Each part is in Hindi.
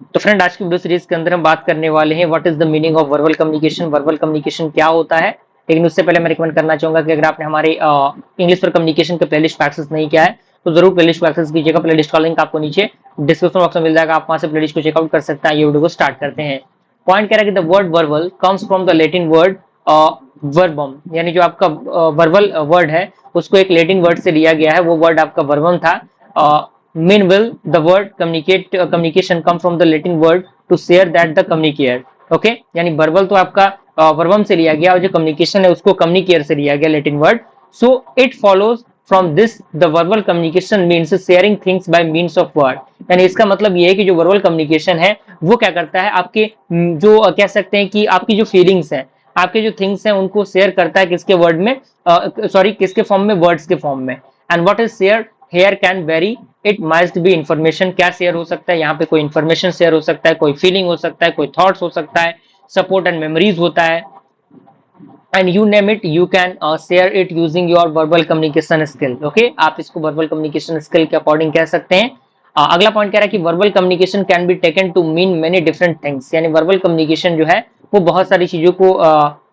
तो फ्रेंड आज की वीडियो सीरीज के अंदर हम बात करने वाले हैं what is the meaning of verbal communication. Verbal communication क्या होता है, लेकिन उससे पहले मैं रिकमेंड करना चाहूंगा कि अगर आपने हमारे इंग्लिश पर कम्युनिकेशन के प्लेलिस्ट को एक्सेस नहीं किया है तो जरूर प्लेलिस्ट को एक्सेस कीजिएगा। प्लेलिस्ट का लिंक आपको नीचे डिस्क्रिप्शन बॉक्स में मिल जाएगा, आप वहां से प्लेलिस्ट को चेकआउट कर सकते हैं। ये वीडियो को स्टार्ट करते हैं। पॉइंट कह रहा है कि the word verbal comes from the Latin word verbum, यानी जो आपका वर्बल वर्ड है उसको एक लैटिन वर्ड से लिया गया है, वो वर्ड आपका वर्बम था। Meanwhile, the word communication come from the Latin word to share that the communicator. Okay, यानी verbal तो आपका verbum से लिया गया और जो communication है उसको communicator से लिया गया Latin word. So it follows from this the verbal communication means sharing things by means of word. यानी इसका मतलब ये है कि जो verbal communication है वो क्या करता है, आपके जो कह सकते हैं कि आपकी जो feelings है, आपके जो थिंग्स हैं उनको शेयर करता है किसके वर्ड में, सॉरी किसके फॉर्म में, वर्ड्स के फॉर्म में। And what is share here can vary, it must be information. क्या शेयर हो सकता है यहाँ पे, कोई इंफॉर्मेशन शेयर हो सकता है, कोई फीलिंग हो सकता है, कोई थॉट्स हो सकता है, सपोर्ट एंड मेमोरीज होता है, and you name it, you can share it using your verbal communication skill. Okay, आप इसको वर्बल कम्युनिकेशन स्किल के अकॉर्डिंग कह सकते हैं। अगला पॉइंट कह रहा है कि verbal communication can be taken to mean many different things, यानी वर्बल कम्युनिकेशन जो है वो बहुत सारी चीजों को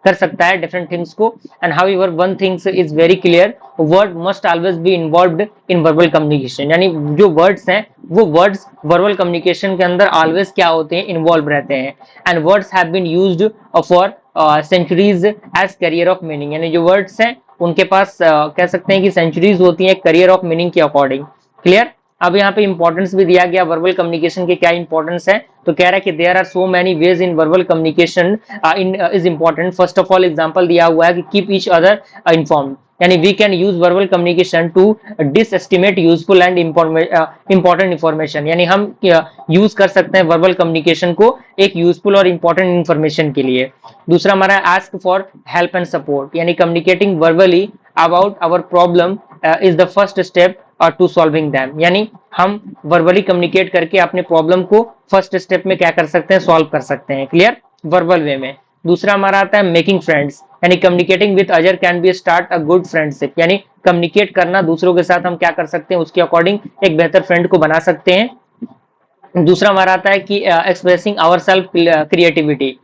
कर सकता है, डिफरेंट थिंग्स को। And however one things is very clear, word must always be involved in verbal communication, यानी जो वर्ड्स हैं वो वर्ड्स वर्बल कम्युनिकेशन के अंदर ऑलवेज क्या होते हैं, इन्वॉल्व रहते हैं। And words have been used for centuries as carrier of meaning, यानी जो वर्ड्स हैं उनके पास कह सकते हैं कि सेंचुरीज होती हैं करियर ऑफ मीनिंग के अकॉर्डिंग। क्लियर। अब यहाँ पे इंपॉर्टेंस भी दिया गया वर्बल कम्युनिकेशन के, क्या इंपॉर्टेंस है, तो कह रहा है कि there are so many ways in verbal communication in is important. First of all example दिया हुआ है कि कीप ईच अदर इन्फॉर्म्ड, यानी we can use verbal communication to disseminate useful and important information, यानी हम यूज कर सकते हैं वर्बल कम्युनिकेशन को एक यूजफुल और इंपॉर्टेंट इंफॉर्मेशन के लिए। दूसरा हमारा ask for help and support, यानी communicating verbally about our problem is the first step to solving them, यानी हम वर्बली कम्युनिकेट करके अपने प्रॉब्लम को फर्स्ट स्टेप में क्या कर सकते हैं, सॉल्व कर सकते हैं। क्लियर, वर्बल वे में। दूसरा हमारा आता है मेकिंग फ्रेंड्स, यानी communicating with other can be start a good friendship, यानी कम्युनिकेट करना दूसरों के साथ हम क्या कर सकते हैं, उसके अकॉर्डिंग एक बेहतर फ्रेंड को बना सकते हैं। दूसरा हमारा आता है कि expressing our self creativity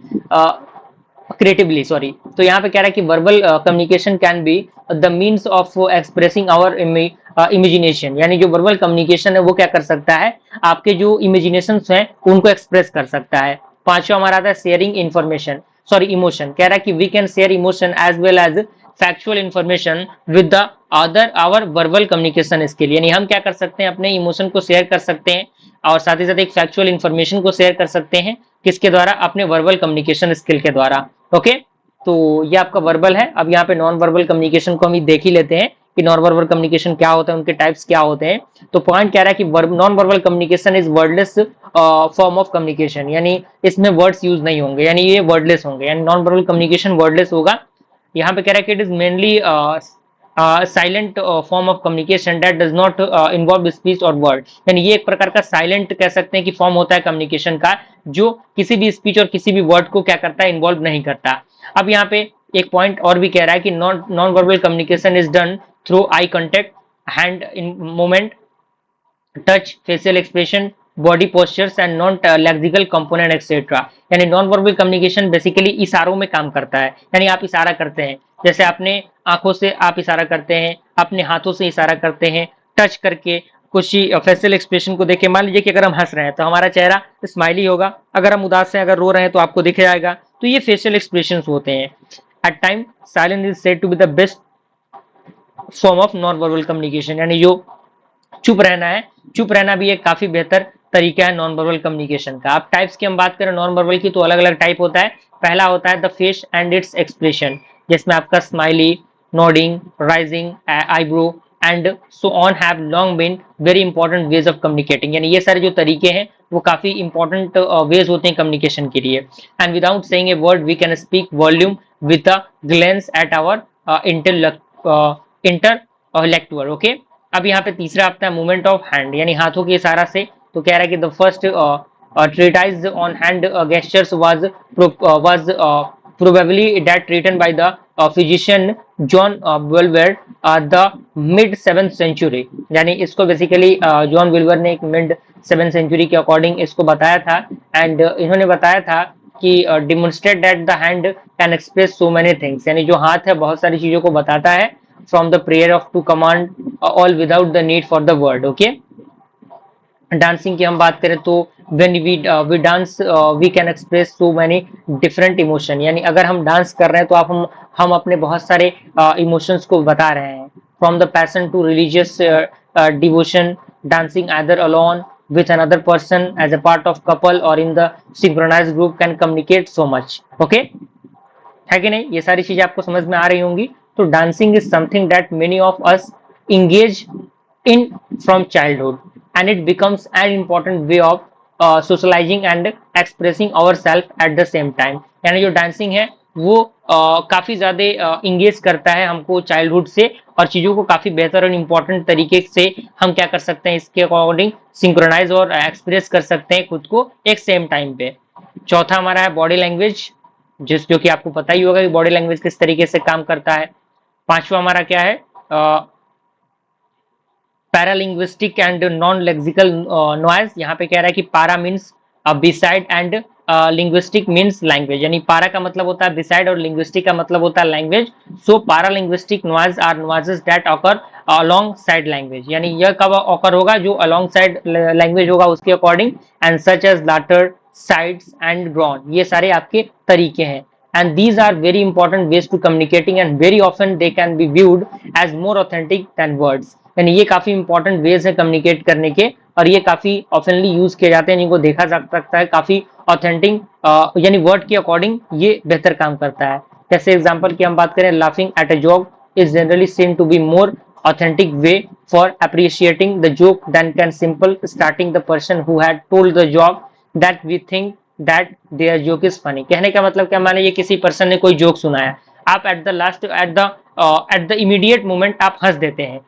creatively, sorry. तो यहाँ पे कह रहा है कि verbal communication can be the means of expressing our imagination, यानी जो वर्बल कम्युनिकेशन है वो क्या कर सकता है, आपके जो इमेजिनेशन हैं उनको एक्सप्रेस कर सकता है। पांचवा हमारा आता है शेयरिंग इन्फॉर्मेशन, सॉरी इमोशन। कह रहा है कि we can share emotion as well as factual information with the other our verbal communication skill, यानी हम क्या कर सकते हैं, अपने इमोशन को शेयर कर सकते हैं और साथ ही साथ एक फैक्चुअल इन्फॉर्मेशन को शेयर कर सकते हैं, किसके द्वारा, अपने वर्बल कम्युनिकेशन स्किल के द्वारा। ओके, तो ये आपका वर्बल है। अब यहाँ पे नॉन वर्बल कम्युनिकेशन को हम देख ही लेते हैं कि नॉन वर्बल कम्युनिकेशन क्या होता है, उनके टाइप्स क्या होते हैं। तो पॉइंट कह रहा है कि non verbal communication is wordless form of communication, यानी इसमें वर्ड्स यूज नहीं होंगे, यानी ये वर्डलेस होंगे, यानी नॉन वर्बल कम्युनिकेशन वर्डलेस होगा। यहाँ पे कह रहा है कि it is mainly silent form of communication that does not involve speech और वर्ड, यानी ये एक प्रकार का साइलेंट कह सकते हैं कि फॉर्म होता है कम्युनिकेशन का, जो किसी भी स्पीच और किसी भी वर्ड को क्या करता है, इन्वॉल्व नहीं करता। अब यहाँ पे एक पॉइंट और भी कह रहा है कि non verbal communication is done through eye contact, hand in movement, touch, facial expression, body postures and non lexical component etcetera, यानी नॉन वर्बल कम्युनिकेशन बेसिकली इशारों में काम करता है, यानी आप इशारा करते हैं, जैसे अपने आंखों से आप इशारा करते हैं, अपने हाथों से इशारा करते हैं, टच करके, कुछ फेशियल एक्सप्रेशन को देखे, मान लीजिए कि अगर हम हंस रहे हैं तो हमारा चेहरा स्माइली होगा, अगर हम उदास हैं, अगर रो रहे हैं तो आपको दिख जाएगा, तो ये फेशियल एक्सप्रेशन होते हैं। At time silence is said to be the best form of non verbal communication, यानी जो चुप रहना है, चुप रहना भी एक काफी बेहतर तरीका है नॉन वर्बल कम्युनिकेशन का। अब टाइप्स की हम बात करें नॉन वर्बल की, तो अलग अलग टाइप होता है। पहला होता है the face and its expression, जिसमें आपका smiley, nodding, raising eyebrow and so on have long been very important ways of communicating, यानी ये सारे जो तरीके हैं वो काफी इंपॉर्टेंट वेज होते हैं कम्युनिकेशन के लिए। And without saying a word we can speak volume with a glance at our intellectual. Okay, अब यहाँ पे तीसरा आता है मूवमेंट ऑफ हैंड, यानी हाथों के इशारा से। तो कह रहा है कि the first treatise on hand gestures was probably that written by the physician John Bulwer the mid 7th century. यानी इसको बेसिकली जॉन विल्वर ने एक मिड 7th सेंचुरी के अकॉर्डिंग इसको बताया था। एंड इन्होंने बताया था कि demonstrate that the hand can express so many things, यानी जो हाथ है बहुत सारी चीजों को बताता है, from the prayer of to command all without the need for the word. Okay, dancing की हम बात करें तो when we dance we can express so many different emotion, यानी अगर हम डांस कर रहे हैं तो हम अपने बहुत सारे इमोशंस को बता रहे हैं, from the passion to religious devotion, dancing either alone with another person as a part of couple or in the synchronized group can communicate so much। okay, है कि नहीं? ये सारी चीजें आपको समझ में आ रही होंगी। तो dancing is something that many of us engage in from childhood, and it becomes an important way of socializing and expressing ourselves at the same time। यानी जो डांसिंग है वो काफी ज्यादा इंगेज करता है हमको चाइल्डहुड से, और चीजों को काफी बेहतर और इम्पोर्टेंट तरीके से हम क्या कर सकते हैं, इसके अकॉर्डिंग सिंक्रोनाइज और एक्सप्रेस कर सकते हैं खुद को एक सेम टाइम पे। चौथा हमारा है बॉडी लैंग्वेज, जो कि आपको पता ही होगा कि बॉडी लैंग्वेज किस तरीके से काम करता है। पांचवा हमारा क्या है, paralinguistic and non lexical noise. यहाँ पे कह रहा है कि पारा means beside and linguistic means language, यानी पारा का मतलब होता है बिसाइड और लिंग्विस्टिक का मतलब होता है language. So paralinguistic noise are noises that occur alongside language, यानी यह कब ऑकर होगा, जो अलोंग साइड लैंग्वेज होगा उसके according. And such as laughter, साइड्स एंड ग्रॉन, ये सारे आपके तरीके हैं। And these are very important ways to communicating, and very often they can be viewed as more authentic than words। यानी ये काफी इंपॉर्टेंट वेज है कम्युनिकेट करने के, और ये काफी ऑफनली यूज किए जाते हैं, इनको देखा जा सकता है काफी ऑथेंटिक, यानी वर्ड के अकॉर्डिंग ये बेहतर काम करता है। जैसे एग्जांपल की हम बात करें, laughing at a joke is generally seen to be more authentic way for appreciating the joke than can simple starting the person who had told the joke that we think that their joke is funny। कहने का मतलब क्या, माने ये किसी पर्सन ने कोई जोक सुनाया, आप एट द इमीडिएट मोमेंट आप हंस देते हैं,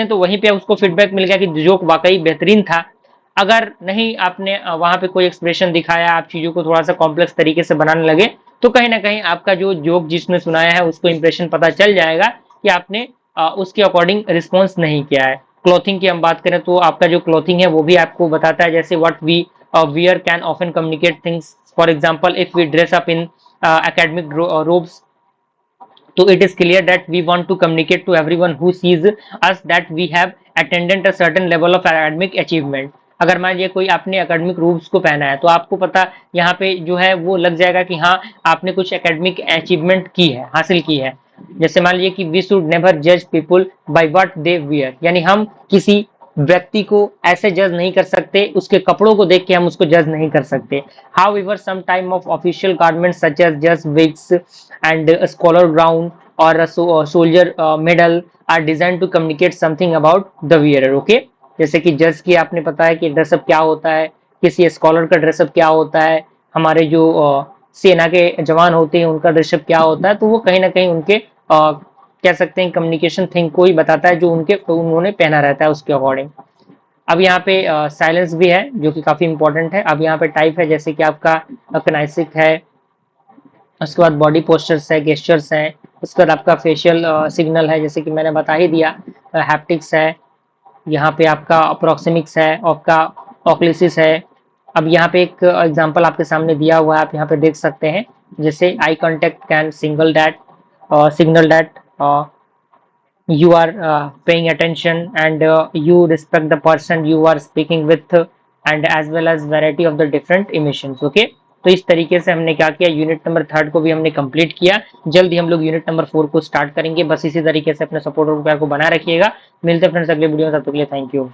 तो वहीं पे उसको फीडबैक मिल गया कि जोक वाकई बेहतरीन था। अगर नहीं आपने वहां पे कोई एक्सप्रेशन दिखाया, आप चीजों को थोड़ा सा कॉम्प्लेक्स तरीके से बनाने लगे, तो कहीं ना कहीं आपका जो जोक जिसने सुनाया है उसको इंप्रेशन पता चल जाएगा कि आपने उसके अकॉर्डिंग रिस्पॉन्स नहीं किया है। क्लॉथिंग की हम बात करें तो आपका जो क्लॉथिंग है वो भी आपको बताता है, जैसे what we wear can often communicate things। for example, if we dress up in academic robes, so it is clear that we want to communicate to everyone who sees us that we have attained a certain level of academic achievement। अगर मान लीजिए कोई आपने एकेडमिक रूब्स को पहना है, तो आपको पता यहाँ पे जो है वो लग जाएगा कि हाँ आपने कुछ एकेडमिक अचीवमेंट की है, हासिल की है। जैसे मान लीजिए कि वी शुड नेवर जज people by what they wear, यानी हम किसी व्यक्ति को ऐसे जज नहीं कर सकते, उसके कपड़ों को देख के हम उसको जज नहीं कर सकते। However some time of official garments such as जज विग्स एंड स्कॉलर ग्राउंड और soldier medal are design to communicate something about the wearer. Okay, जैसे कि जज की आपने पता है कि ड्रेसअप क्या होता है, किसी स्कॉलर का ड्रेसअप क्या होता है, हमारे जो सेना के जवान होते हैं उनका ड्रेसअप क्या होता है, तो वो कहीं ना कहीं उनके कह सकते हैं कम्युनिकेशन थिंग को ही बताता है जो उन्होंने पहना रहता है उसके अकॉर्डिंग। अब यहाँ पे साइलेंस भी है जो कि काफी इंपॉर्टेंट है। अब यहाँ पे टाइप है, जैसे कि आपका किनेसिक है, उसके बाद बॉडी पोस्चर्स है, गेस्चर्स है, उसके बाद आपका फेशियल सिग्नल है, जैसे कि मैंने बता ही दिया, हैप्टिक्स है, यहाँ पे आपका प्रोक्सिमिक्स है, आपका ऑक्लिसिस है। अब यहाँ पे एक एग्जांपल आपके सामने दिया हुआ है, आप यहाँ पे देख सकते हैं, जैसे eye contact can signal that you are paying attention and you respect the person you are speaking with, and as well as variety of the different emissions। okay, तो इस तरीके से हमने क्या किया, यूनिट नंबर 3 को भी हमने कंप्लीट किया। जल्द ही हम लोग यूनिट नंबर 4 को स्टार्ट करेंगे। बस इसी तरीके से अपने सपोर्ट और प्यार को बनाए रखिएगा। मिलते हैं फ्रेंड्स अगले वीडियो में, तब तक के लिए थैंक यू।